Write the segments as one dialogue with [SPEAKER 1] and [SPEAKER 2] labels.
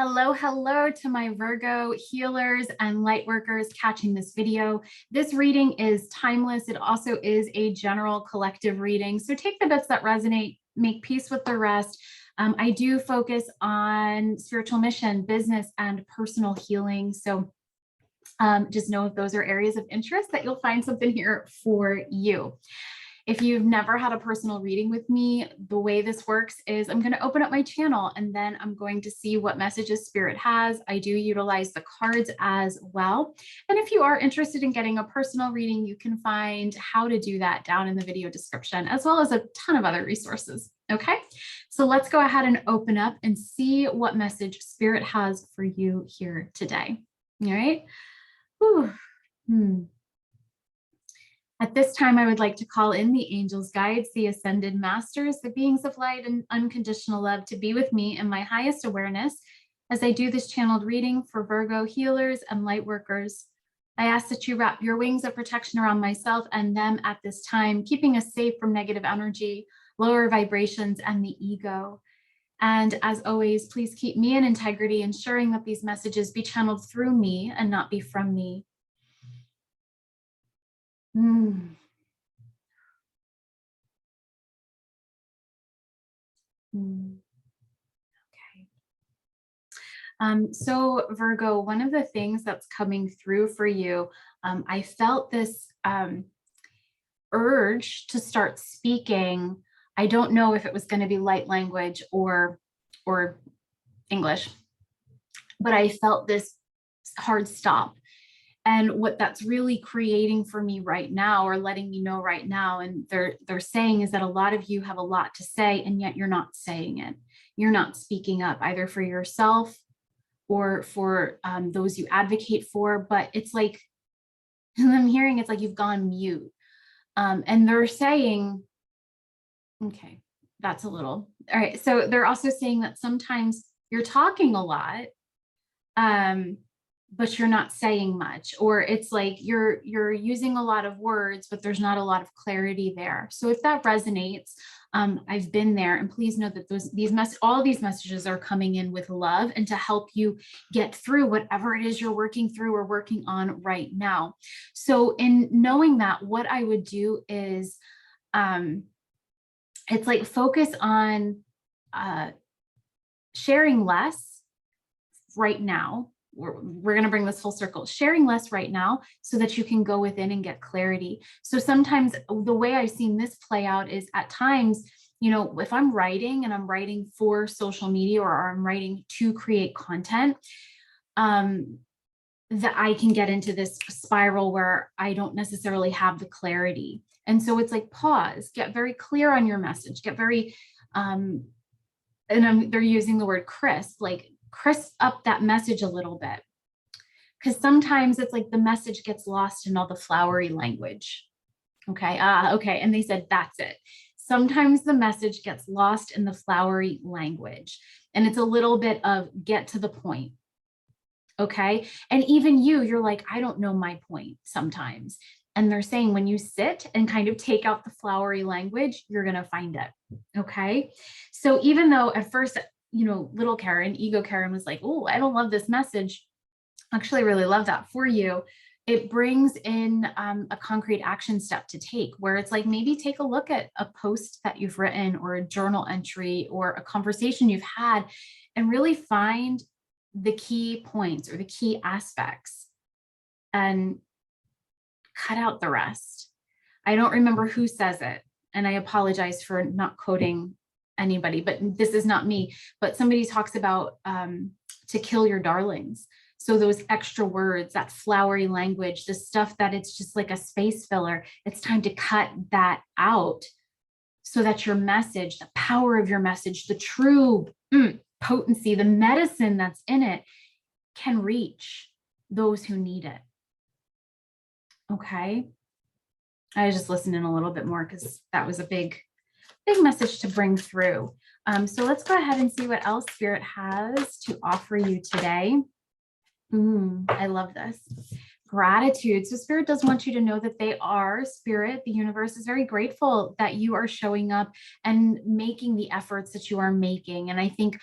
[SPEAKER 1] Hello, hello to my Virgo healers and light workers catching this video. This reading is timeless. It also is a general collective reading. So take the bits that resonate, make peace with the rest. I do focus on spiritual mission, business, and personal healing. So just know if those are areas of interest that you'll find something here for you. If you've never had a personal reading with me, the way this works is I'm going to open up my channel and then I'm going to see what messages Spirit has. I do utilize the cards as well. And if you are interested in getting a personal reading, you can find how to do that down in the video description, as well as a ton of other resources. Okay, so let's go ahead and open up and see what message Spirit has for you here today. All right. Whew. At this time, I would like to call in the angels, guides, the ascended masters, the beings of light and unconditional love to be with me in my highest awareness as I do this channeled reading for Virgo healers and light workers. I ask that you wrap your wings of protection around myself and them at this time, keeping us safe from negative energy, lower vibrations, and the ego. And as always, please keep me in integrity, ensuring that these messages be channeled through me and not be from me. Okay. So Virgo, one of the things that's coming through for you, I felt this urge to start speaking. I don't know if it was going to be light language or English, but I felt this hard stop. And what that's really creating for me right now, or letting me know right now, and they're saying, is that a lot of you have a lot to say, and yet you're not saying it. You're not speaking up either for yourself or for those you advocate for. But it's like, I'm hearing it's like you've gone mute. And they're saying, okay, that's a little, all right. So they're also saying that sometimes you're talking a lot, but you're not saying much, or it's like you're using a lot of words, but there's not a lot of clarity there. So if that resonates, I've been there, and please know that all these messages are coming in with love and to help you get through whatever it is you're working through or working on right now. So in knowing that, what I would do is, it's like focus on sharing less right now. We're going to bring this full circle, sharing less right now so that you can go within and get clarity. So sometimes the way I've seen this play out is at times, you know, if I'm writing and I'm writing for social media or I'm writing to create content, that I can get into this spiral where I don't necessarily have the clarity. And so it's like, pause, get very clear on your message, get very, they're using the word crisp, like crisp up that message a little bit. Because sometimes it's like the message gets lost in all the flowery language. Okay, okay. And they said, that's it. Sometimes the message gets lost in the flowery language. And it's a little bit of get to the point. Okay. And even you're like, I don't know my point sometimes. And they're saying when you sit and kind of take out the flowery language, you're going to find it. Okay. So even though at first, you know, little Karen, ego Karen was like, oh, I don't love this message. Actually, I really love that for you. It brings in a concrete action step to take, where it's like, maybe take a look at a post that you've written or a journal entry or a conversation you've had and really find the key points or the key aspects and cut out the rest. I don't remember who says it, and I apologize for not quoting anybody, but this is not me, but somebody talks about to kill your darlings. So those extra words, that flowery language, the stuff that it's just like a space filler, it's time to cut that out so that your message, the power of your message, the true potency, the medicine that's in it can reach those who need it. Okay. I was just listening a little bit more because that was a big message to bring through. So let's go ahead and see what else Spirit has to offer you today. I love this. gratitude. So Spirit does want you to know that they are, Spirit, the universe is very grateful that you are showing up and making the efforts that you are making. And I think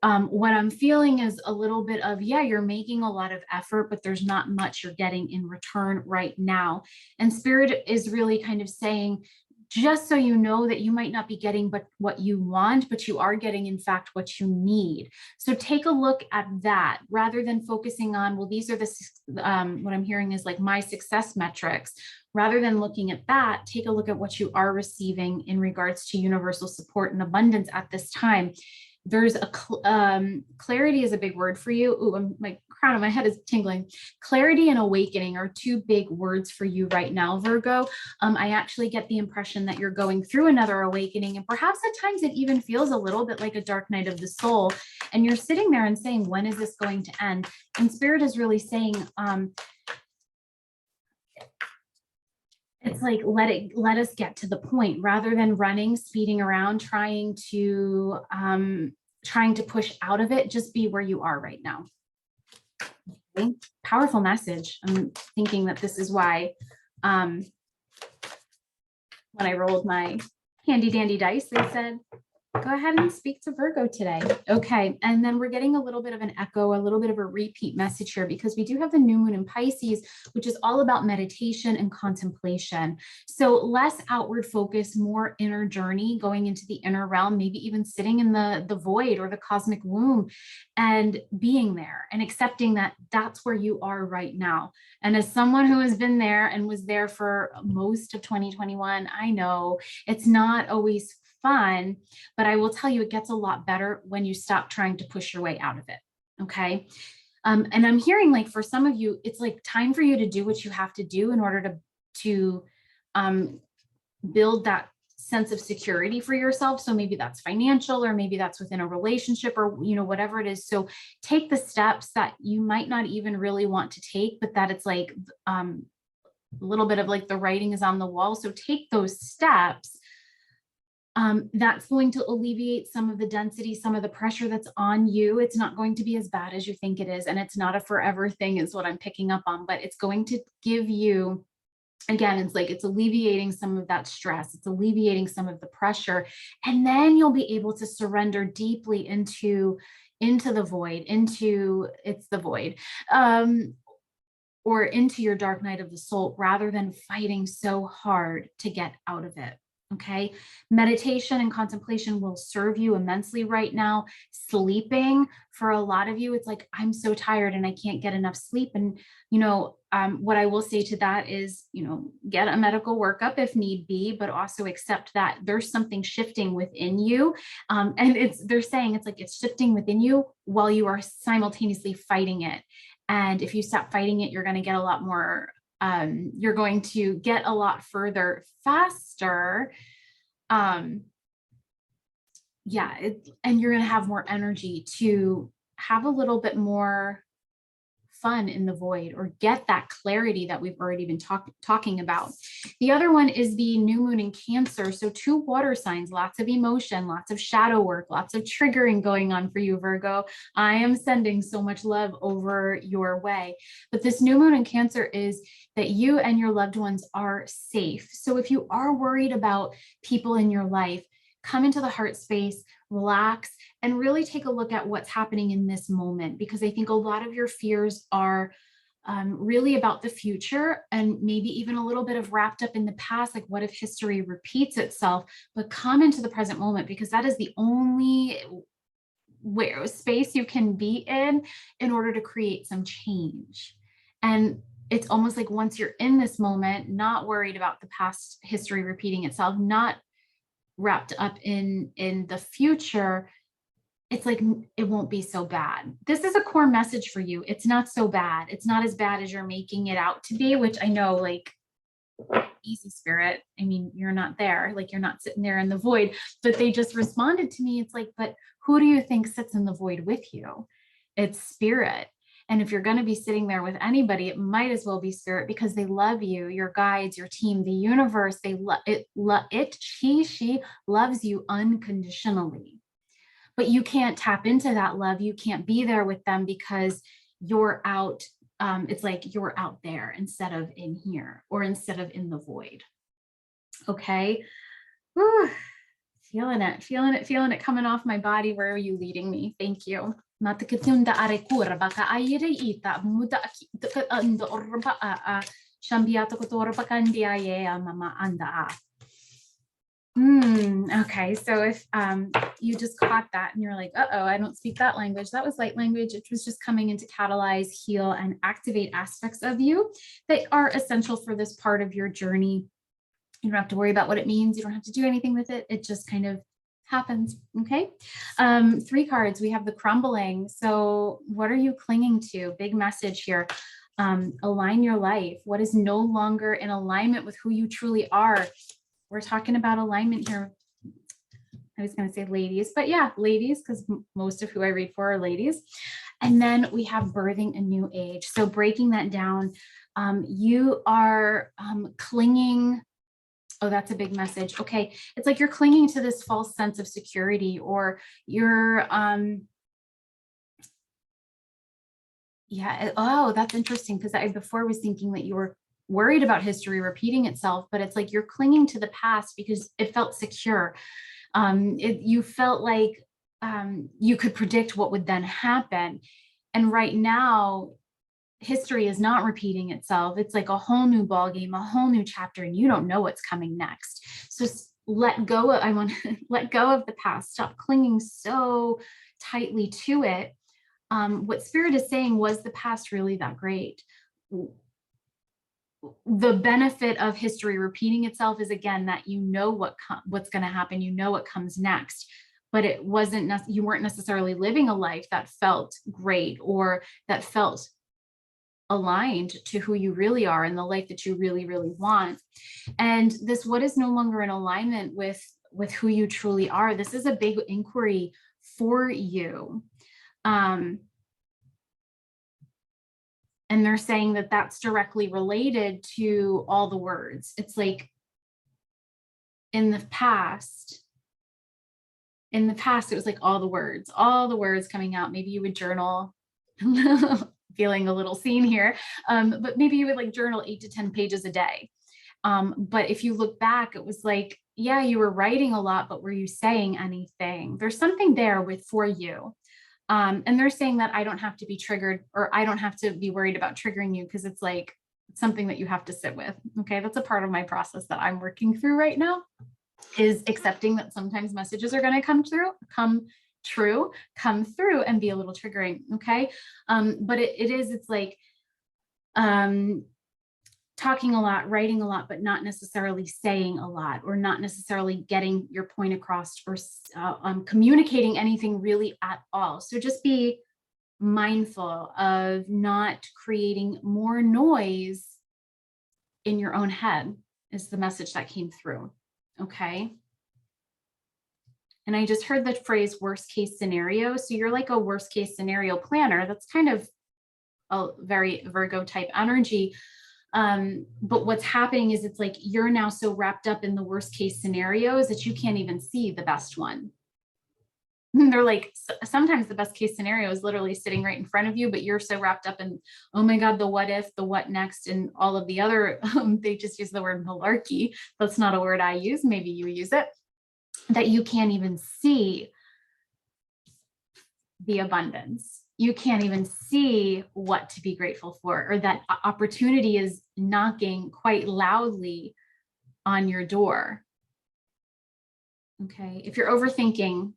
[SPEAKER 1] what I'm feeling is a little bit of, yeah, you're making a lot of effort, but there's not much you're getting in return right now. And Spirit is really kind of saying, just so you know that you might not be getting but what you want, but you are getting, in fact, what you need. So take a look at that rather than focusing on, well, these are the, what I'm hearing is like my success metrics. Rather than looking at that, take a look at what you are receiving in regards to universal support and abundance at this time. There's a clarity is a big word for you. Ooh, my crown of my head is tingling. Clarity and awakening are two big words for you right now, Virgo. I actually get the impression that you're going through another awakening, and perhaps at times it even feels a little bit like a dark night of the soul. And you're sitting there and saying, when is this going to end? And Spirit is really saying, it's like, let us get to the point rather than running, speeding around, trying to push out of it. Just be where you are right now. Okay. Powerful message. I'm thinking that this is why when I rolled my handy dandy dice, they said, go ahead and speak to Virgo today. Okay. And then we're getting a little bit of an echo, a little bit of a repeat message here, because we do have the new moon in Pisces, which is all about meditation and contemplation. So less outward focus, more inner journey, going into the inner realm, maybe even sitting in the void or the cosmic womb and being there and accepting that that's where you are right now. And as someone who has been there and was there for most of 2021, I know it's not always fun, but I will tell you, it gets a lot better when you stop trying to push your way out of it. Okay. And I'm hearing, like, for some of you, it's like time for you to do what you have to do in order to build that sense of security for yourself. So maybe that's financial, or maybe that's within a relationship, or, you know, whatever it is. So take the steps that you might not even really want to take, but that it's like a little bit of like the writing is on the wall. So take those steps. That's going to alleviate some of the density, some of the pressure that's on you. It's not going to be as bad as you think it is. And it's not a forever thing is what I'm picking up on, but it's going to give you, again, it's like it's alleviating some of that stress. It's alleviating some of the pressure. And then you'll be able to surrender deeply into the void, it's the void, or into your dark night of the soul, rather than fighting so hard to get out of it. Okay. Meditation and contemplation will serve you immensely right now. Sleeping, for a lot of you, it's like, I'm so tired and I can't get enough sleep. And, you know, what I will say to that is, you know, get a medical workup if need be, but also accept that there's something shifting within you. And they're saying it's like, it's shifting within you while you are simultaneously fighting it. And if you stop fighting it, you're going to get a lot more, you're going to get a lot further faster. And you're going to have more energy to have a little bit more fun in the void, or get that clarity that we've already been talking about. The other one is the new moon in Cancer. So 2 water signs, lots of emotion, lots of shadow work, lots of triggering going on for you, Virgo. I am sending so much love over your way. But this new moon in Cancer is that you and your loved ones are safe. So if you are worried about people in your life, come into the heart space, relax, and really take a look at what's happening in this moment, because I think a lot of your fears are really about the future, and maybe even a little bit of wrapped up in the past, like what if history repeats itself. But come into the present moment, because that is the only space you can be in order to create some change. And it's almost like once you're in this moment, not worried about the past history repeating itself, not wrapped up in the future, it's like, it won't be so bad. This is a core message for you. It's not so bad. It's not as bad as you're making it out to be, which I know, like, easy, Spirit. I mean, you're not there, like, you're not sitting there in the void. But they just responded to me. It's like, but who do you think sits in the void with you? It's Spirit. And if you're going to be sitting there with anybody, it might as well be Spirit, because they love you, your guides, your team, the universe. They she loves you unconditionally. But you can't tap into that love. You can't be there with them because you're out it's like you're out there instead of in here, or instead of in the void. Okay. Whew. Feeling it, feeling it, feeling it coming off my body. Where are you leading me? Thank you. Okay, so if you just caught that and you're like, uh-oh, I don't speak that language, that was light language. It was just coming in to catalyze, heal, and activate aspects of you that are essential for this part of your journey. You don't have to worry about what it means. You don't have to do anything with it. It just kind of happens. Okay. 3 cards. We have the crumbling. So what are you clinging to? Big message here. Align your life. What is no longer in alignment with who you truly are? We're talking about alignment here. I was going to say ladies, but yeah, ladies, because most of who I read for are ladies. And then we have birthing a new age. So breaking that down, you are clinging. Oh, that's a big message. Okay. It's like you're clinging to this false sense of security, or you're, yeah. Oh, that's interesting. Because I before was thinking that you were worried about history repeating itself, but it's like you're clinging to the past because it felt secure. You felt like you could predict what would then happen. And right now, history is not repeating itself. It's like a whole new ball game, a whole new chapter, and you don't know what's coming next. So let go of, I want to let go of the past. Stop clinging so tightly to it. What Spirit is saying, was the past really that great? The benefit of history repeating itself is, again, that you know what's going to happen. You know what comes next, but it wasn't, you weren't necessarily living a life that felt great, or that felt aligned to who you really are and the life that you really, really want. And this, what is no longer in alignment with who you truly are, this is a big inquiry for you. And they're saying that that's directly related to all the words. It's like in the past, it was like all the words coming out. Maybe you would journal, feeling a little seen here, but maybe you would like journal 8 to 10 pages a day. But if you look back, it was like, yeah, you were writing a lot, but were you saying anything? There's something there for you. And they're saying that I don't have to be triggered, or I don't have to be worried about triggering you, because it's like something that you have to sit with. Okay, that's a part of my process that I'm working through right now, is accepting that sometimes messages are going to come through and be a little triggering. Okay. But it's like talking a lot, writing a lot, but not necessarily saying a lot, or not necessarily getting your point across, or communicating anything really at all. So just be mindful of not creating more noise in your own head, is the message that came through. Okay. And I just heard the phrase worst case scenario. So you're like a worst case scenario planner. That's kind of a very Virgo type energy. But what's happening is, it's like you're now so wrapped up in the worst case scenarios that you can't even see the best one. They're like, sometimes the best case scenario is literally sitting right in front of you, but you're so wrapped up in, oh my God, the what if, the what next, and all of the other, they just use the word malarkey. That's not a word I use. Maybe you use it, that you can't even see the abundance. You can't even see what to be grateful for, or that opportunity is knocking quite loudly on your door. Okay. If you're overthinking,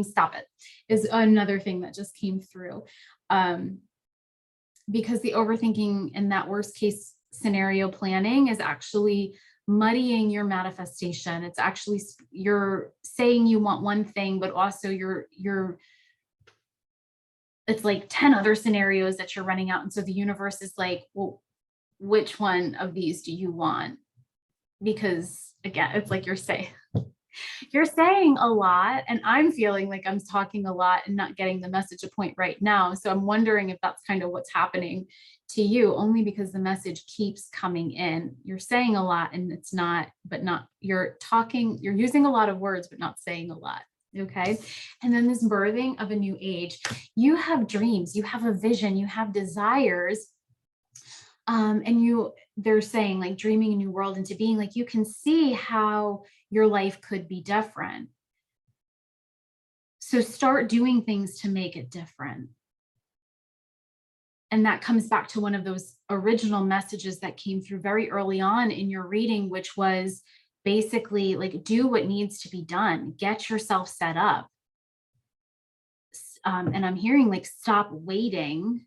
[SPEAKER 1] stop it, is another thing that just came through. Because the overthinking and that worst case scenario planning is actually muddying your manifestation. It's actually, you're saying you want one thing, but also it's like 10 other scenarios that you're running out. And so the universe is like, well, which one of these do you want? Because again, it's like you're saying a lot, and I'm feeling like I'm talking a lot and not getting the message a point right now. So I'm wondering if that's kind of what's happening to you, only because the message keeps coming in. You're saying a lot, and it's not, you're using a lot of words, but not saying a lot. Okay. And then this birthing of a new age, you have dreams, you have a vision, you have desires. And they're saying like dreaming a new world into being, like you can see how your life could be different. So start doing things to make it different. And that comes back to one of those original messages that came through very early on in your reading, which was basically like, do what needs to be done, get yourself set up. And I'm hearing like, stop waiting.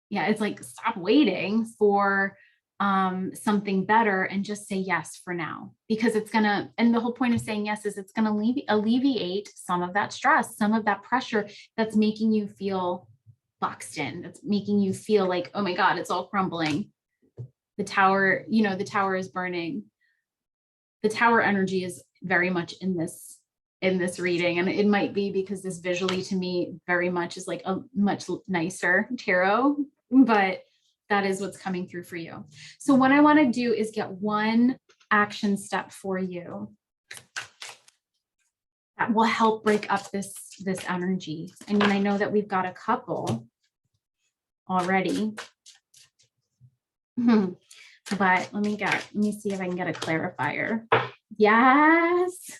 [SPEAKER 1] Yeah, it's like, stop waiting for something better and just say yes for now, because it's gonna, and the whole point of saying yes is it's gonna alleviate some of that stress, some of that pressure that's making you feel boxed in, that's making you feel like, oh my God, it's all crumbling. The tower, the tower is burning. The tower energy is very much in this reading. And it might be because this visually to me very much is like a much nicer tarot, but that is what's coming through for you. So what I want to do is get one action step for you that will help break up this energy. I mean, I know that we've got a couple already, but let me see if I can get a clarifier. Yes.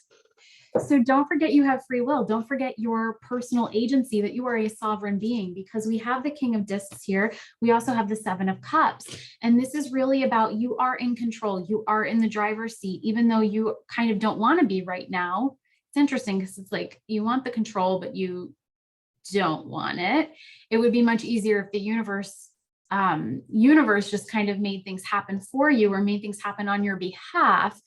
[SPEAKER 1] So don't forget you have free will. Don't forget your personal agency, that you are a sovereign being, because we have the King of Discs here. We also have the Seven of Cups. And this is really about, you are in control. You are in the driver's seat, even though you kind of don't want to be right now. It's interesting because it's like, you want the control, but you don't want it. It would be much easier if the universe just kind of made things happen for you, or made things happen on your behalf.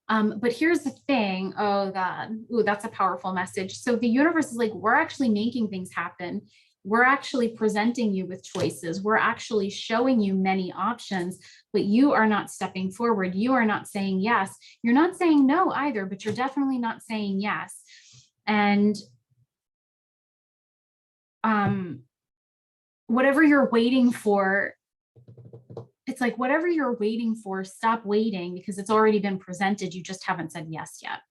[SPEAKER 1] But here's the thing. Oh God. Ooh, that's a powerful message. So the universe is like, we're actually making things happen. We're actually presenting you with choices. We're actually showing you many options, but you are not stepping forward. You are not saying yes. You're not saying no either, but you're definitely not saying yes. And whatever you're waiting for, it's like, whatever you're waiting for, stop waiting, because it's already been presented. You just haven't said yes yet.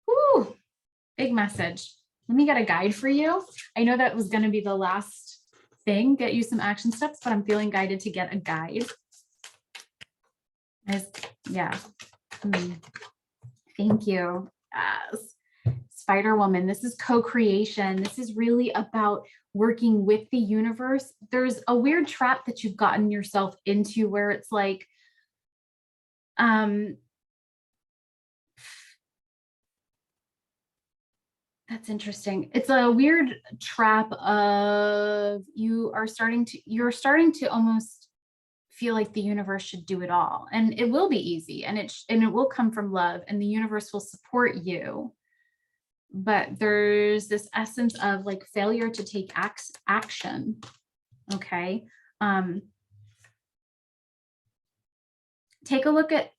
[SPEAKER 1] Woo, big message. Let me get a guide for you. I know that was going to be the last thing, get you some action steps, but I'm feeling guided to get a guide. Yeah. Thank you. Yes. Spider Woman, this is co-creation. This is really about working with the universe. There's a weird trap that you've gotten yourself into where it's like, that's interesting. It's a weird trap of you're starting to almost feel like the universe should do it all. And it will be easy, and it will come from love, and the universe will support you. But there's this essence of like failure to take action. Okay. Take a look at,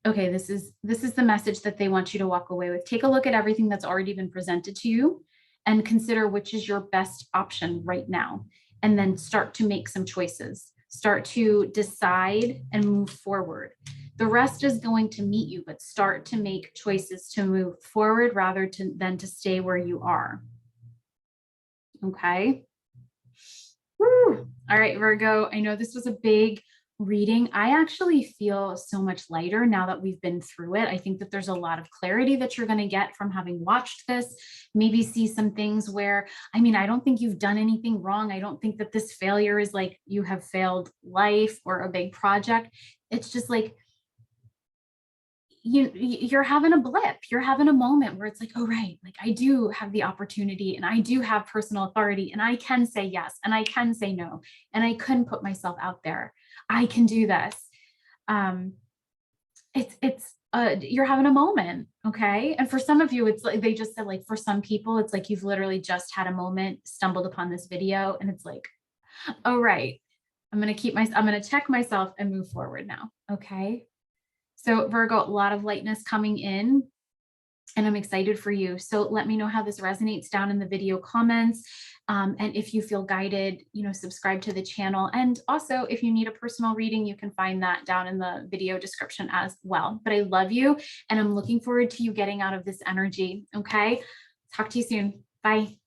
[SPEAKER 1] okay, this is the message that they want you to walk away with. Take a look at everything that's already been presented to you and consider which is your best option right now. And then start to make some choices. Start to decide and move forward. The rest is going to meet you, but start to make choices to move forward rather than to stay where you are. Okay. Woo. All right, Virgo, I know this was a big reading. I actually feel so much lighter now that we've been through it. I think that there's a lot of clarity that you're going to get from having watched this. Maybe see some things where, I mean, I don't think you've done anything wrong. I don't think that this failure is like you have failed life or a big project. It's just like, you're having a blip, you're having a moment where it's like, oh, right, like I do have the opportunity, and I do have personal authority, and I can say yes, and I can say no, and I couldn't put myself out there. I can do this. You're having a moment. Okay. And for some of you, it's like, they just said, like, for some people, it's like, you've literally just had a moment, stumbled upon this video, and it's like, oh, right, I'm going to check myself and move forward now. Okay. So Virgo, a lot of lightness coming in. And I'm excited for you. So let me know how this resonates down in the video comments. And if you feel guided, subscribe to the channel. And also, if you need a personal reading, you can find that down in the video description as well. But I love you, and I'm looking forward to you getting out of this energy. Okay. Talk to you soon. Bye.